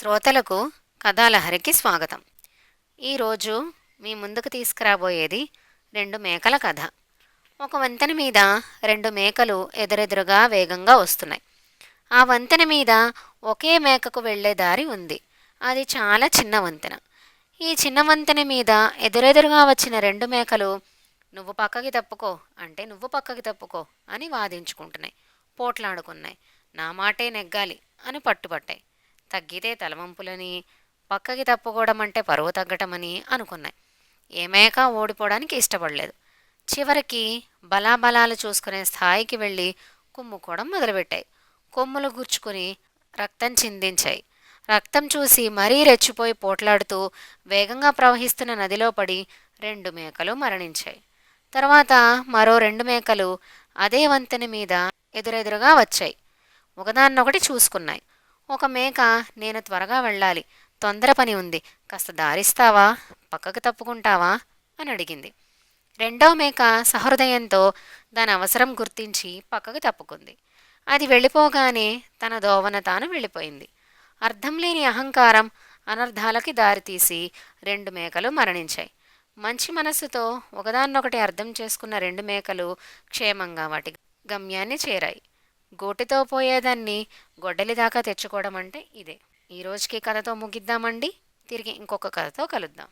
శ్రోతలకు కథాలహరికి స్వాగతం. ఈరోజు మీ ముందుకు తీసుకురాబోయేది రెండు మేకల కథ. ఒక వంతెన మీద రెండు మేకలు ఎదురెదురుగా వేగంగా వస్తున్నాయి. ఆ వంతెన మీద ఒకే మేకకు వెళ్లే దారి ఉంది. అది చాలా చిన్న వంతెన. ఈ చిన్న వంతెన మీద ఎదురెదురుగా వచ్చిన రెండు మేకలు నువ్వు పక్కకి తప్పుకో అంటే నువ్వు పక్కకి తప్పుకో అని వాదించుకుంటున్నాయి, పోట్లాడుకున్నాయి. నా మాటే నెగ్గాలి అని పట్టుబట్టాయి. తగ్గితే తలవంపులని, పక్కకి తప్పుకోవడం అంటే పరువు తగ్గటమని అనుకున్నాయి. ఏ మేక ఓడిపోవడానికి ఇష్టపడలేదు. చివరికి బలాబలాలు చూసుకునే స్థాయికి వెళ్ళి కుమ్ముకోవడం మొదలుపెట్టాయి. కొమ్ములు గుచ్చుకుని రక్తం చిందించాయి. రక్తం చూసి మరీ రెచ్చిపోయి పోట్లాడుతూ వేగంగా ప్రవహిస్తున్న నదిలో పడి రెండు మేకలు మరణించాయి. తర్వాత మరో రెండు మేకలు అదే వంతెన మీద ఎదురెదురుగా వచ్చాయి. ఒకదాన్నొకటి చూసుకున్నాయి. ఒక మేక నేను త్వరగా వెళ్ళాలి, తొందర పని ఉంది, కాస్త దారిస్తావా, పక్కకు తప్పుకుంటావా అని అడిగింది. రెండో మేక సహృదయంతో దాని అవసరం గుర్తించి పక్కకు తప్పుకుంది. అది వెళ్ళిపోగానే తన దోవన తాను వెళ్ళిపోయింది. అర్థం లేని అహంకారం అనర్థాలకి దారితీసి రెండు మేకలు మరణించాయి. మంచి మనస్సుతో ఒకదాన్నొకటి అర్థం చేసుకున్న రెండు మేకలు క్షేమంగా వాటి గమ్యాన్ని చేరాయి. గోటితో పోయేదాన్ని గొడ్డలి దాకా తెచ్చుకోవడం అంటే ఇదే. ఈ రోజుకి కథతో ముగిద్దామండి. తిరిగి ఇంకొక కథతో కలుద్దాం.